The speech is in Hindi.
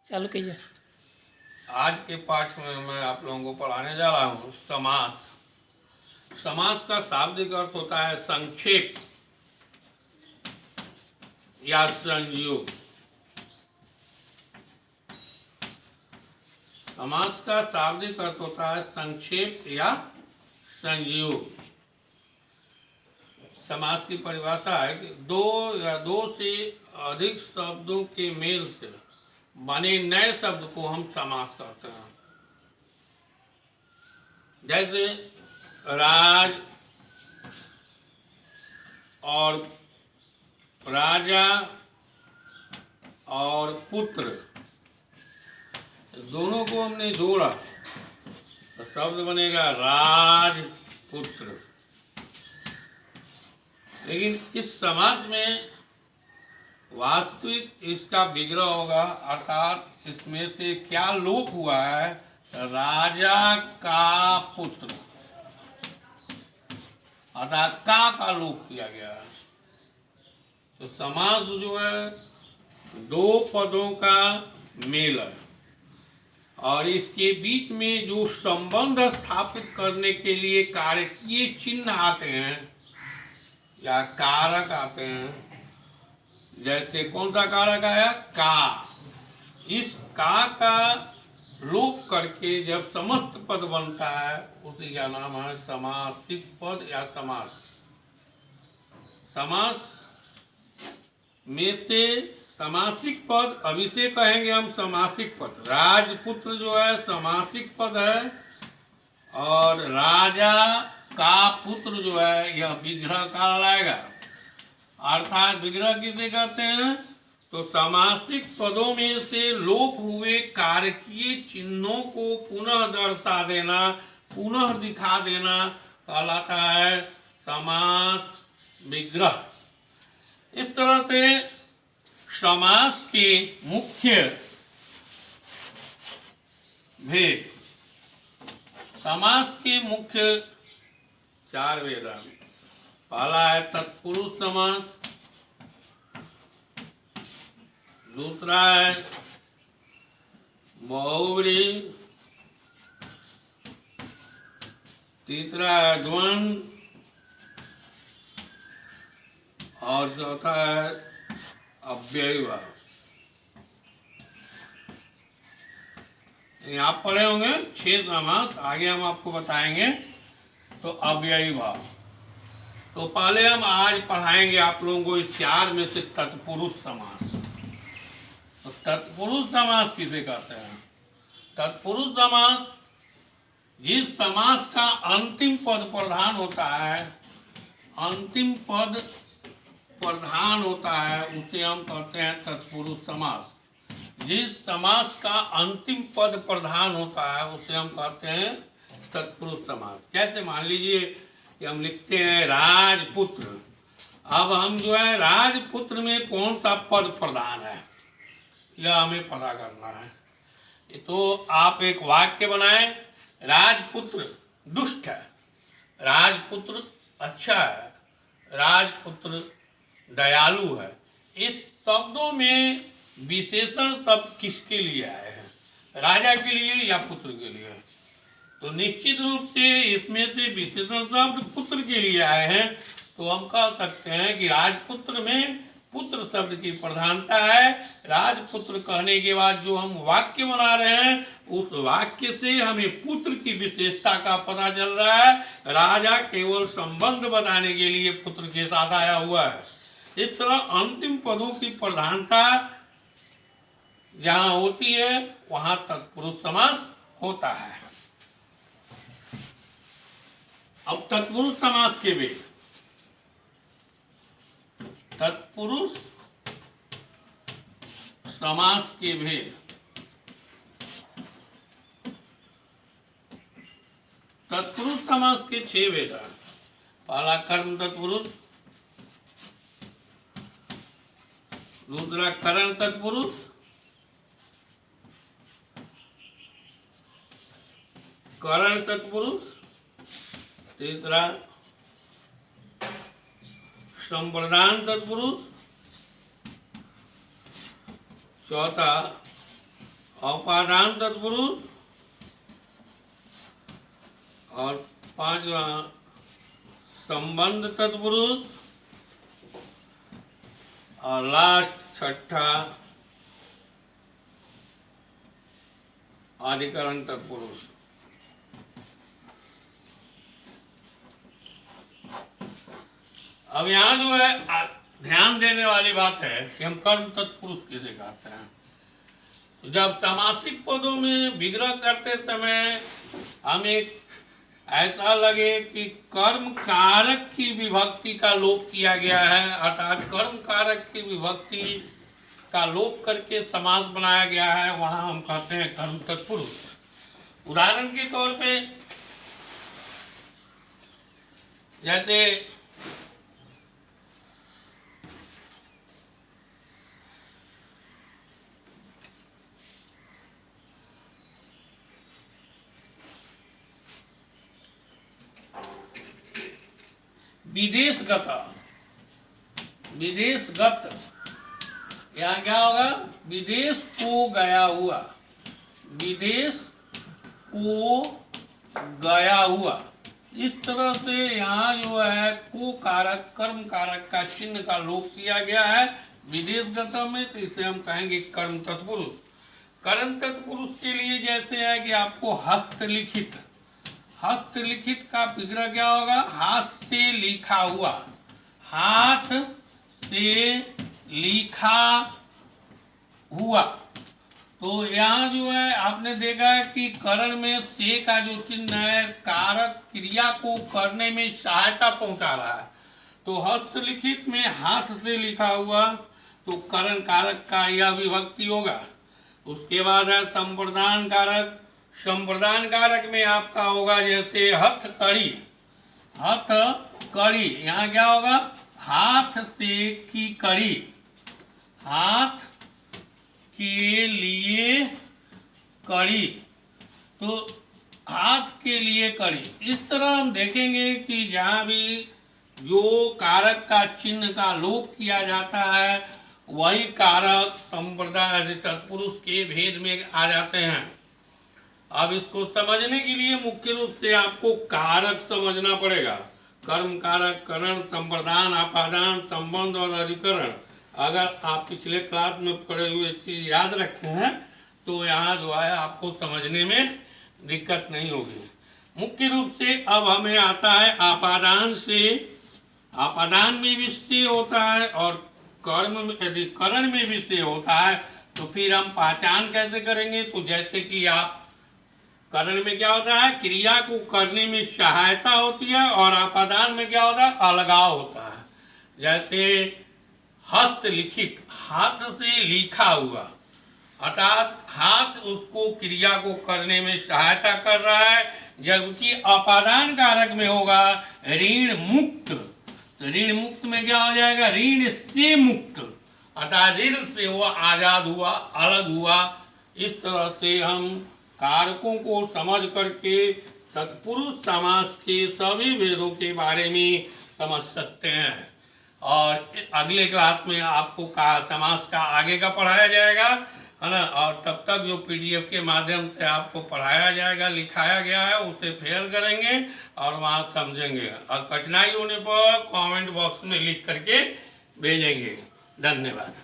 चालू कीजिए। आज के पाठ में मैं आप लोगों को पढ़ाने जा रहा हूँ समास। समास का शाब्दिक अर्थ होता है संक्षेप या संयोग। समास का शाब्दिक अर्थ होता है संक्षेप या संयोग। समास की परिभाषा है कि दो या दो से अधिक शब्दों के मेल से बने नए शब्द को हम समास कहते हैं। जैसे राज और राजा और पुत्र, दोनों को हमने जोड़ा तो शब्द बनेगा राजपुत्र। लेकिन इस समास में वास्तविक इसका विग्रह होगा, अर्थात इसमें से क्या लोप हुआ है, राजा का पुत्र, अर्थात का लोप किया गया है। तो समास जो है दो पदों का मेल है और इसके बीच में जो संबंध स्थापित करने के लिए कारकीय चिन्ह आते हैं या कारक आते हैं। जैसे कौन सा कारक आया, का। इस का लोप करके जब समस्त पद बनता है उसी का नाम है समासिक पद या समास। समास में से समासिक पद, अभी से कहेंगे हम समासिक पद। राजपुत्र जो है समासिक पद है और राजा का पुत्र जो है यह विग्रह काल लाएगा। अर्थात विग्रह किसे कहते हैं, तो समासिक पदों में से लोप हुए कारकीय चिन्हों को पुनः दर्शा देना, पुनः दिखा देना कहलाता है समास विग्रह। इस तरह से समास के मुख्य भेद, समास के मुख्य चार भेद हैं। पहला है तत्पुरुष समास, दूसरा है बहुव्रीहि, तीसरा है द्वंद्व और चौथा है अव्ययीभाव। आप पढ़े होंगे 6 समास, आगे हम आपको बताएंगे। तो अव्ययीभाव तो पहले हम आज पढ़ाएंगे आप लोगों को इस 4 में से तत्पुरुष समास। तो तत्पुरुष समास किसे कहते हैं? तत्पुरुष समास जिस समास का अंतिम पद प्रधान होता है, अंतिम पद प्रधान होता है उसे हम कहते हैं तत्पुरुष समास। जिस समास का अंतिम पद प्रधान होता है उसे हम कहते हैं तत्पुरुष समास। जैसे मान लीजिए कि हम लिखते हैं राजपुत्र। अब हम जो है राजपुत्र में कौन सा पद प्रधान है यह हमें पता करना है। तो आप एक वाक्य बनाएं, राजपुत्र दुष्ट है, राजपुत्र अच्छा है, राजपुत्र दयालु है। इस शब्दों में विशेषण शब्द किसके लिए आए हैं, राजा के लिए या पुत्र के लिए? तो निश्चित रूप से इसमें से विशेषण शब्द पुत्र के लिए आए हैं। तो हम कह सकते हैं कि राजपुत्र में पुत्र शब्द की प्रधानता है। राजपुत्र कहने के बाद जो हम वाक्य बना रहे हैं उस वाक्य से हमें पुत्र की विशेषता का पता चल रहा है। राजा केवल संबंध बताने के लिए पुत्र के साथ आया हुआ है। इस तरह अंतिम पदों की प्रधानता जहाँ होती है वहाँ तत्पुरुष समास होता है। अब तत्पुरुष समास के भेद, तत्पुरुष समास के भेद। तत्पुरुष समास के 6 भेद हैं। पहला कर्म तत्पुरुष, दूसरा करण तत्पुरुष, करण तत्पुरुष, तीसरा संप्रदान तत्पुरुष, चौथा अपादान तत्पुरुष, और 5वां संबंध तत्पुरुष, और लास्ट 6ठा अधिकरण तत्पुरुष। अब यहाँ जो है ध्यान देने वाली बात है कि हम कर्म तत्पुरुष किसे कहते हैं। तो जब सामासिक पदों में विग्रह करते समय हमें ऐसा लगे कि कर्म कारक की विभक्ति का लोप किया गया है, अर्थात कर्म कारक की विभक्ति का लोप करके समास बनाया गया है, वहां हम कहते हैं कर्म तत्पुरुष। उदाहरण के तौर पे जैसे विदेशगत, विदेशगत यहाँ क्या होगा, विदेश को गया हुआ, विदेश को गया हुआ। इस तरह से यहाँ जो है को कारक कर्म कारक का चिन्ह का लोप किया गया है विदेशगत में, तो इसे हम कहेंगे कर्म तत्पुरुष। कर्म तत्पुरुष के लिए जैसे है कि आपको हस्तलिखित, हस्तलिखित का विग्रह क्या होगा, हाथ से लिखा हुआ, हाथ से लिखा हुआ। तो यहाँ जो है आपने देखा है कि करण में से का जो चिन्ह है कारक क्रिया को करने में सहायता पहुंचा रहा है। तो हस्तलिखित में हाथ से लिखा हुआ तो करण कारक का यह विभक्ति होगा। उसके बाद है संप्रदान कारक। संप्रदान कारक में आपका होगा जैसे हथ कड़ी, हथ कड़ी, यहाँ क्या होगा, हाथ से की कड़ी, हाथ के लिए कड़ी, तो हाथ के लिए कड़ी। इस तरह हम देखेंगे कि जहाँ भी जो कारक का चिन्ह का लोप किया जाता है वही कारक संप्रदाय तत्पुरुष के भेद में आ जाते हैं। अब इसको समझने के लिए मुख्य रूप से आपको कारक समझना पड़ेगा। कर्म कारक, करण, संप्रदान, आपादान, संबंध और अधिकरण। अगर आप पिछले क्लास में पढ़े हुए चीज याद रखे हैं तो यहाँ जो है आपको समझने में दिक्कत नहीं होगी। मुख्य रूप से अब हमें आता है आपादान से। आपादान में विषय होता है और कर्म में, यदि करण में विषय होता है तो फिर हम पहचान कैसे करेंगे। तो जैसे कि आप करण में क्या होता है, क्रिया को करने में सहायता होती है, और आपादान में क्या होता है, अलगाव होता है। जैसे हस्तलिखित, हाथ से लिखा हुआ, अर्थात हाथ उसको क्रिया को करने में सहायता कर रहा है। जबकि अपादान कारक में होगा ऋण मुक्त, तो ऋण मुक्त में क्या हो जाएगा, ऋण से मुक्त, अर्थात ऋण से वो आजाद हुआ, अलग हुआ। इस तरह से हम कारकों को समझ करके तत्पुरुष समास के सभी भेदों के बारे में समझ सकते हैं। और अगले क्लास में आपको समास का आगे का पढ़ाया जाएगा, है ना। और तब तक जो पीडीएफ के माध्यम से आपको पढ़ाया जाएगा, लिखाया गया है, उसे फेयर करेंगे और वहाँ समझेंगे। और कठिनाई होने पर कमेंट बॉक्स में लिख करके भेजेंगे। धन्यवाद।